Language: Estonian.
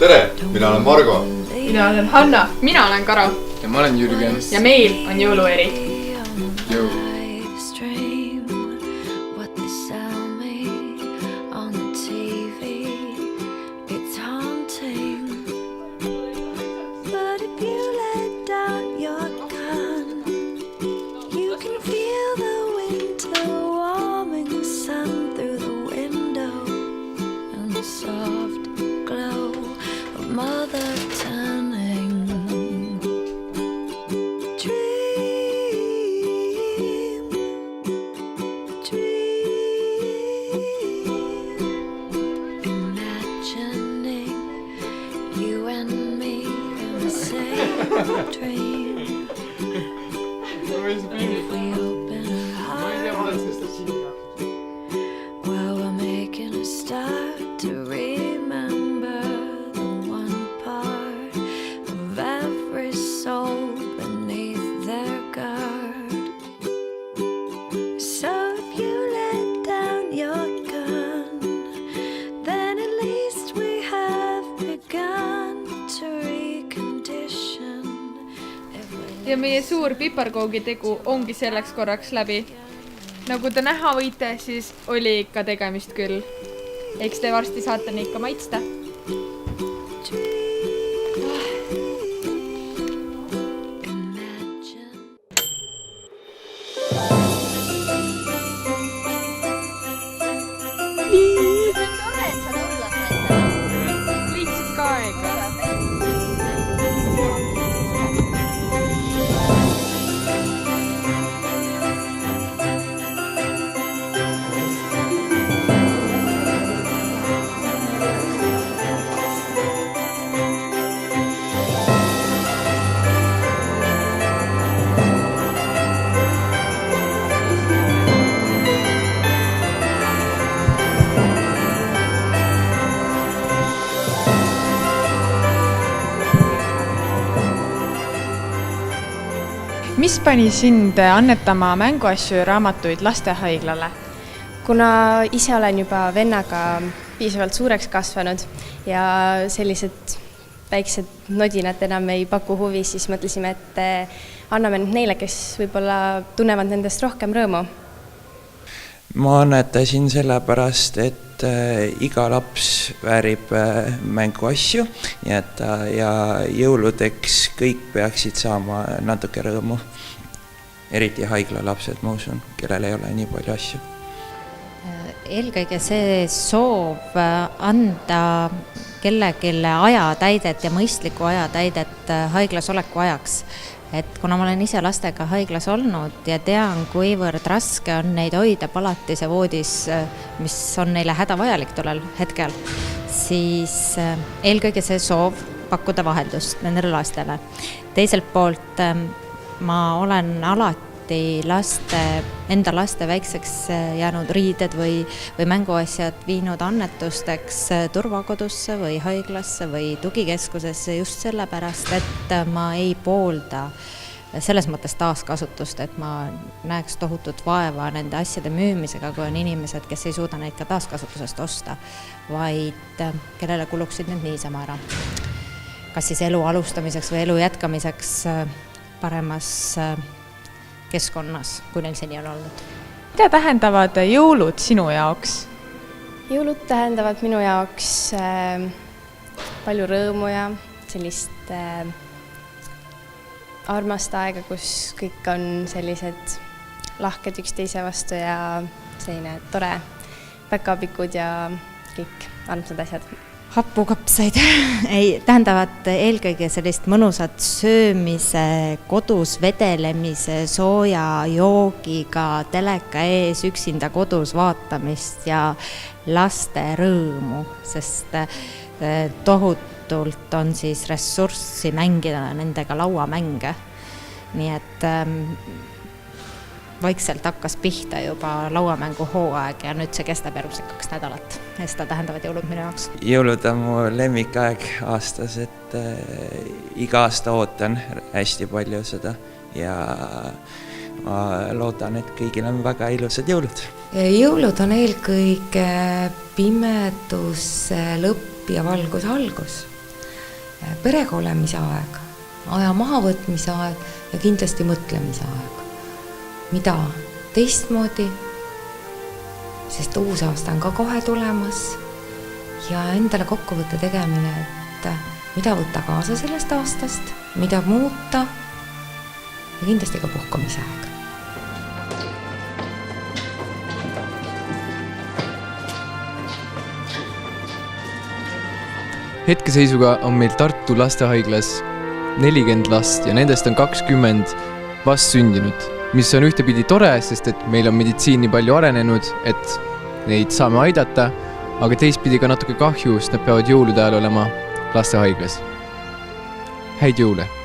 Tere, mina olen Margo. Mina olen Hanna. Mina olen Karo. Ja ma olen Jürgen. Ja meil on jõulueri. Jõu. Ja meie suur piparkoogi tegu ongi selleks korraks läbi. Nagu te näha võite, siis oli ikka tegemist küll. Eks te varsti saate neid ka maitsta. Liitsid ka aega. Mis pani sind annetama mänguasju ja raamatuid lastehaiglale? Kuna ise olen juba vennaga piisavalt suureks kasvanud ja sellised väiksed nodinad enam ei paku huvi, siis mõtlesime, et anname neile, kes võib-olla tunnevad nendest rohkem rõõmu. Ma annetasin sellepärast, et iga laps väärib mänguasju ja jõuludeks kõik peaksid saama natuke rõõmu. Eriti haiglalapsed, ma usun, kellel ei ole nii palju asju. Eelkõige see soov anda kellelegi ajatäidet ja mõistlikku ajatäidet haiglas oleku ajaks. Et kuna ma olen ise lastega haiglas olnud ja tean, kuivõrd raske on neid hoida palatise voodis, mis on neile hädavajalik tollel hetkel, siis eelkõige see soov pakkuda vaheldust nendele lastele. Teiselt poolt ma olen alati enda laste väikseks jäänud riided või mänguasjad viinud annetusteks turvakodusse või haiglasse või tugikeskusesse just sellepärast, et ma ei poolda selles mõttes taaskasutust, et ma näeks tohutut vaeva nende asjade müümisega, kui on inimesed, kes ei suuda neid ka taaskasutusest osta, vaid kellele kuluksid need niisama ära. Kas siis elu alustamiseks või elu jätkamiseks paremas keskkonnas, kui neil seni on olnud. Mida tähendavad jõulud sinu jaoks? Jõulud tähendavad minu jaoks palju rõõmu ja sellist armast aega, kus kõik on sellised lahked üksteise vastu ja selline tore päkapikud ja kõik armsad asjad. Happukapsaid ei tähendavad eelkõige sellist mõnusat söömise, kodus vedelemise, sooja joogiga, teleka ees üksinda kodus vaatamist ja laste rõõmu, sest tohutult on siis ressurssi mängida nendega lauamänge. Nii et vaikselt hakkas pihta juba lauamängu hooaeg ja nüüd see kestab järgmised 2 nädalat. Ja seda tähendavad jõulud minu jaoks. Jõulud on mu lemmikaeg aastas, et iga aasta ootan hästi palju seda ja ma loodan, et kõigil on väga ilusad jõulud. Jõulud on eelkõige pimeduse lõpp ja valguse algus. perega olemise aeg, aja mahavõtmise aeg ja kindlasti mõtlemise aeg. Mida teistmoodi, sest uus aasta on ka kohe tulemas ja endale kokkuvõtte tegemine, et mida võtta kaasa sellest aastast, mida muuta ja kindlasti ka puhkamise aeg. Hetkeseisuga on meil Tartu lastehaiglas 40 last ja nendest on 20 vastsündinud, mis on ühtepidi tore, sest et meil on meditsiin nii palju arenenud, et neid saame aidata, aga teistpidi ka natuke kahju, sest nad peavad jõulude ajal olema lastehaiglas. Häid jõule!